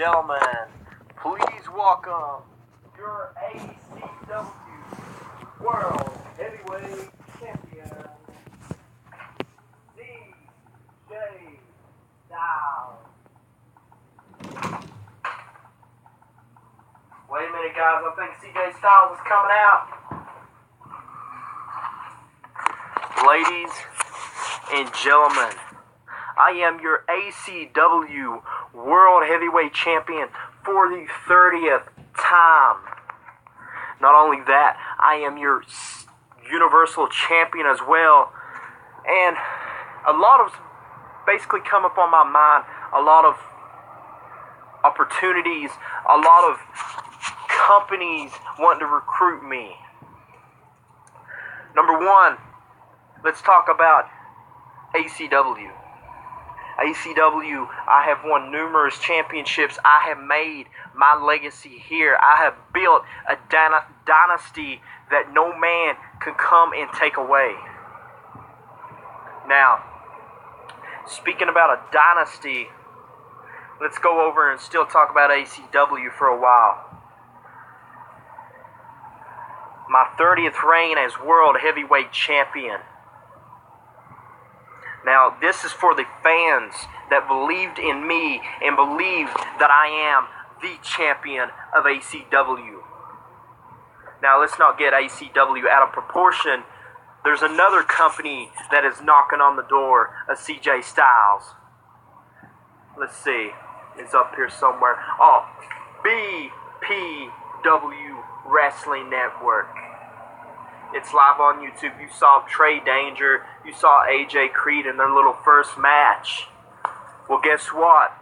gentlemen, please welcome your ACW World Heavyweight Champion, CJ Styles. Wait a minute, guys. I think CJ Styles is coming out. Ladies and gentlemen, I am your ACW World Heavyweight Champion for the 30th time. Not only that, I am your Universal Champion as well. And a lot of basically come up on my mind, a lot of opportunities, a lot of companies wanting to recruit me. Number one, let's talk about ACW. ACW, I have won numerous championships. I have made my legacy here. I have built a dynasty that no man can come and take away. Now, speaking about a dynasty, let's go over and still talk about ACW for a while. My 30th reign as World Heavyweight Champion. Now, this is for the fans that believed in me and believed that I am the champion of ACW. Now, let's not get ACW out of proportion. There's another company that is knocking on the door of CJ Styles. Let's see. It's up here somewhere. Oh, BPW Wrestling Network. It's live on YouTube. You saw Trey Danger. You saw AJ Creed in their little first match. Well, guess what?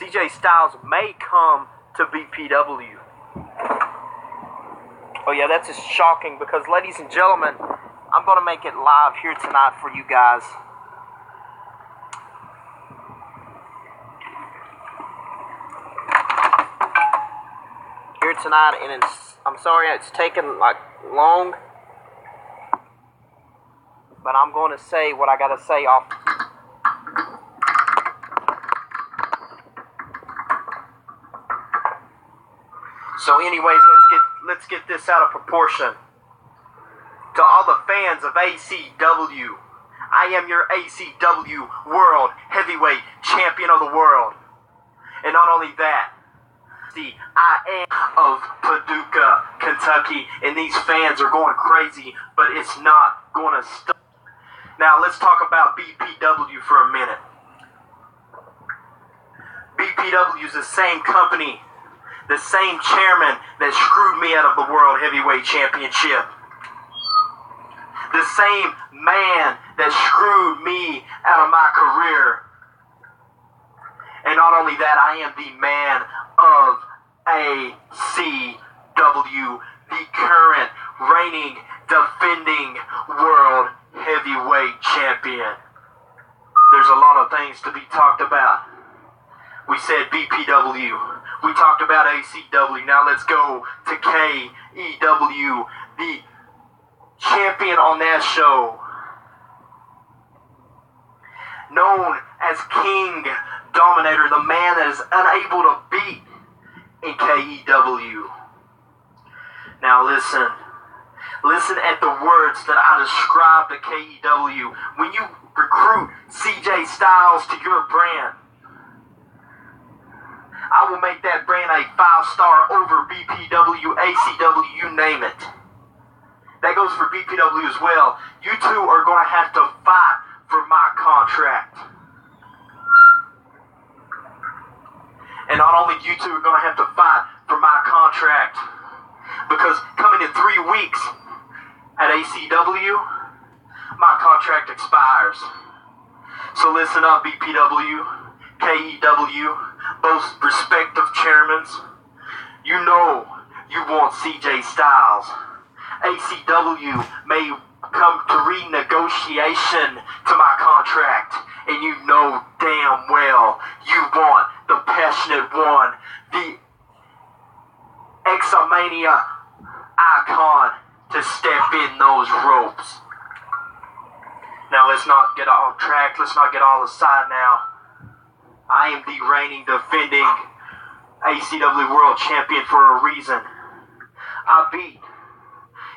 CJ Styles may come to BPW. Oh yeah, that's just shocking because, ladies and gentlemen, I'm going to make it live here tonight for you guys. Here tonight, and I'm sorry it's taken like long, but I'm going to say what I got to say off. So anyways, let's get this out of proportion. To all the fans of ACW, I am your ACW World Heavyweight Champion of the world. And not only that, I am of Paducah, Kentucky, and these fans are going crazy, but it's not going to stop. Now let's talk about BPW for a minute. BPW is the same company, the same chairman that screwed me out of the World Heavyweight Championship. The same man that screwed me out of my career. And not only that, I am the man of ACW, the current reigning, defending World Heavyweight Champion. There's a lot of things to be talked about. We said BPW. We talked about ACW. Now let's go to KEW, the champion on that show. Known as King Dominator, the man that is unable to beat in KEW. Now listen at the words that I described to KEW. When you recruit CJ Styles to your brand, I will make that brand a 5-star over BPW, ACW, you name it. That goes for BPW as well. You two are going to have to fight for my contract. And not only you two are going to have to fight for my contract, because coming in 3 weeks at ACW, my contract expires. So listen up, BPW, KEW, both respective chairmen. You know you want CJ Styles. ACW may come to renegotiation to my contract, and you know damn well you want the passionate one, the Exomania icon to step in those ropes. Now let's not get off track, let's not get all aside now. I am the reigning, defending ACW World Champion for a reason. I beat,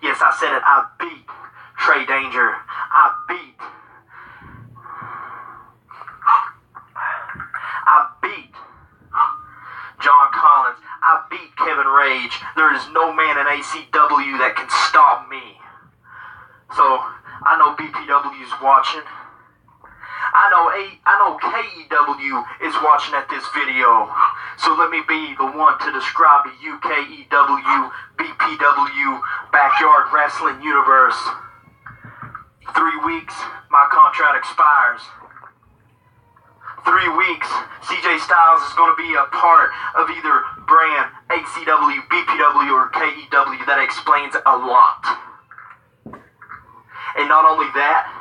yes, I said it, I beat Trey Danger. I beat John Collins. I beat Kevin Rage. There is no man in ACW that can stop me. So, I know BPW's watching. I know KEW is watching at this video. So let me be the one to describe to you KEW, BPW, Backyard Wrestling Universe. 3 weeks, my contract expires. 3 weeks, CJ Styles is going to be a part of either brand, ACW, BPW, or KEW. That explains a lot. And not only that,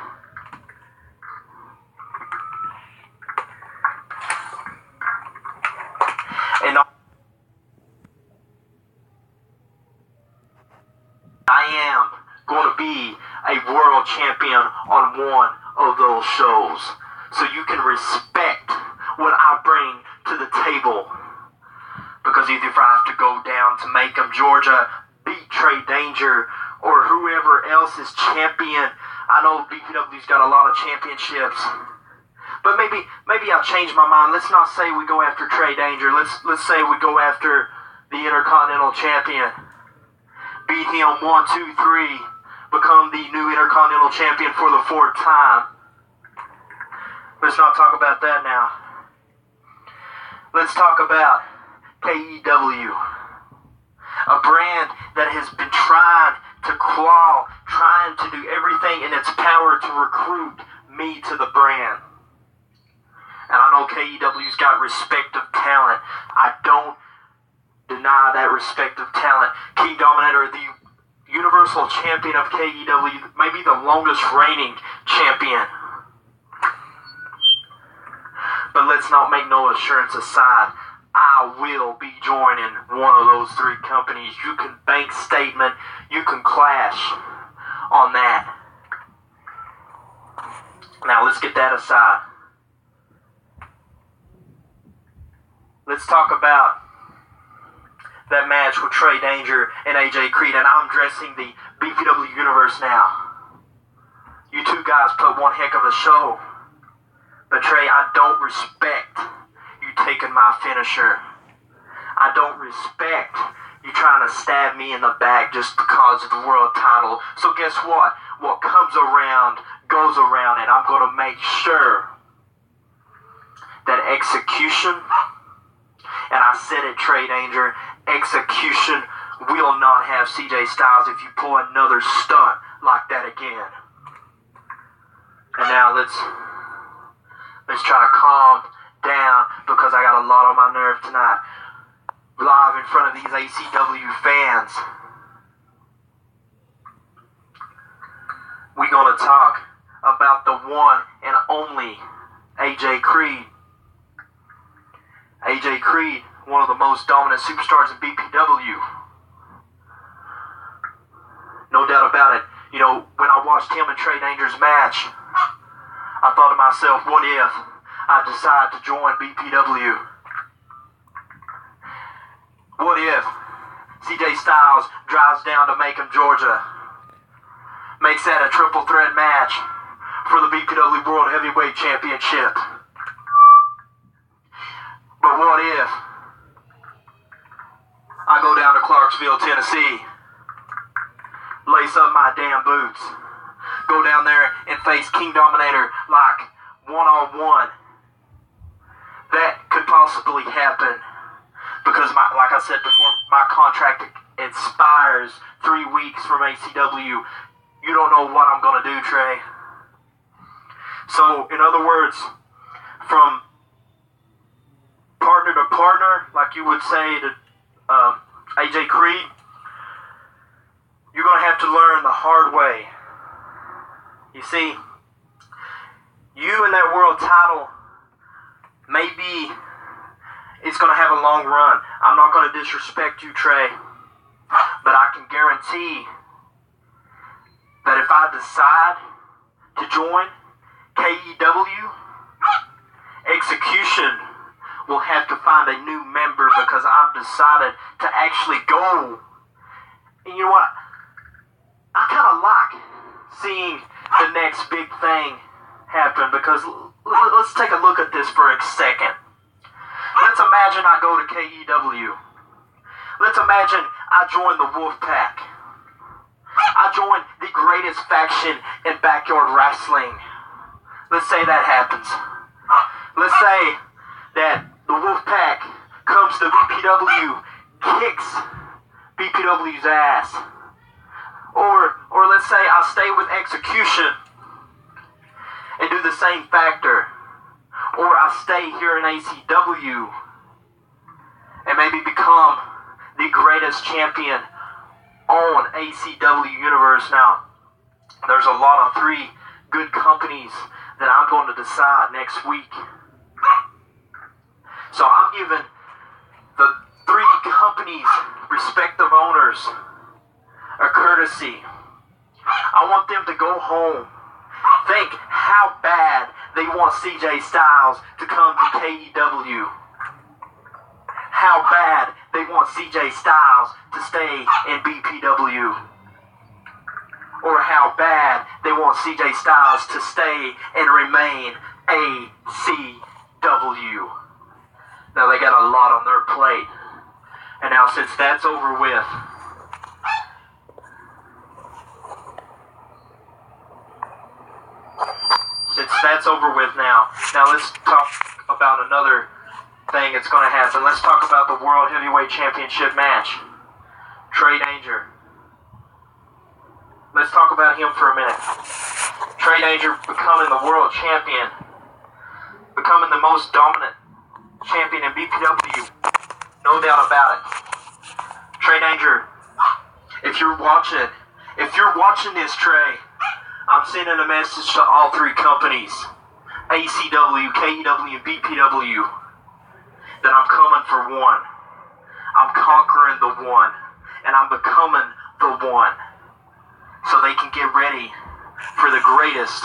I am going to be a world champion on one of those shows. So you can respect what I bring to the table. Because either if I have to go down to Macomb, Georgia, beat Trey Danger, or whoever else is champion. I know BPW's got a lot of championships. But maybe I'll change my mind. Let's not say we go after Trey Danger. Let's say we go after the Intercontinental Champion. Beat him 1, 2, 3. Become the new Intercontinental Champion for the 4th time. Let's not talk about that now. Let's talk about KEW. A brand that has been trying to claw, trying to do everything in its power to recruit me to the brand. And I know KEW's got respect of talent. I don't deny that respect of talent. King Dominator, the Universal Champion of KEW, maybe the longest reigning champion. But let's not make no assurance aside. I will be joining one of those 3 companies. You can bank statement, you can clash on that. Now let's get that aside. Let's talk about that match with Trey Danger and AJ Creed, and I'm addressing the BPW universe now. You 2 guys put one heck of a show, but Trey, I don't respect you taking my finisher. I don't respect you trying to stab me in the back just because of the world title. So guess what? What comes around goes around, and I'm going to make sure that execution, and I said it, Trey Danger, execution will not have CJ Styles if you pull another stunt like that again. And now let's try to calm down because I got a lot on my nerve tonight. Live in front of these ACW fans. We're going to talk about the one and only AJ Creed. AJ Creed, one of the most dominant superstars in BPW. No doubt about it. You know, when I watched him and Trey Danger's match, I thought to myself, what if I decide to join BPW? What if CJ Styles drives down to Macomb, Georgia, makes that a triple threat match for the BPW World Heavyweight Championship? But what if I go down to Clarksville, Tennessee, lace up my damn boots, go down there and face King Dominator like one-on-one? That could possibly happen because, like I said before, my contract expires 3 weeks from ACW. You don't know what I'm going to do, Trey. So, in other words, from partner to partner, like you would say to AJ Creed, you're going to have to learn the hard way. You see, you and that world title, maybe it's going to have a long run. I'm not going to disrespect you, Trey, but I can guarantee that if I decide to join KEW, execution will have to find a new member because I've decided to actually go. And you know what? I kind of like seeing the next big thing happen because let's take a look at this for a second. Let's imagine I go to KEW. Let's imagine I join the Wolfpack. I join the greatest faction in backyard wrestling. Let's say that happens. Let's say that the Wolfpack comes to BPW, kicks BPW's ass. Or let's say I stay with Execution and do the same factor. Or I stay here in ACW and maybe become the greatest champion on ACW Universe. Now, there's a lot of 3 good companies that I'm going to decide next week. So I'm giving the 3 companies' respective owners a courtesy. I want them to go home, think how bad they want CJ Styles to come to KEW. How bad they want CJ Styles to stay in BPW. Or how bad they want CJ Styles to stay and remain ACW. Now they got a lot on their plate. And now since that's over with, now let's talk about another thing that's going to happen. Let's talk about the World Heavyweight Championship match. Trey Danger. Let's talk about him for a minute. Trey Danger becoming the world champion. Becoming the most dominant champion in BPW. No doubt about it. Trey Danger, if you're watching this, Trey, I'm sending a message to all 3 companies, ACW, KEW, and BPW, that I'm coming for one. I'm conquering the one, and I'm becoming the one, so they can get ready for the greatest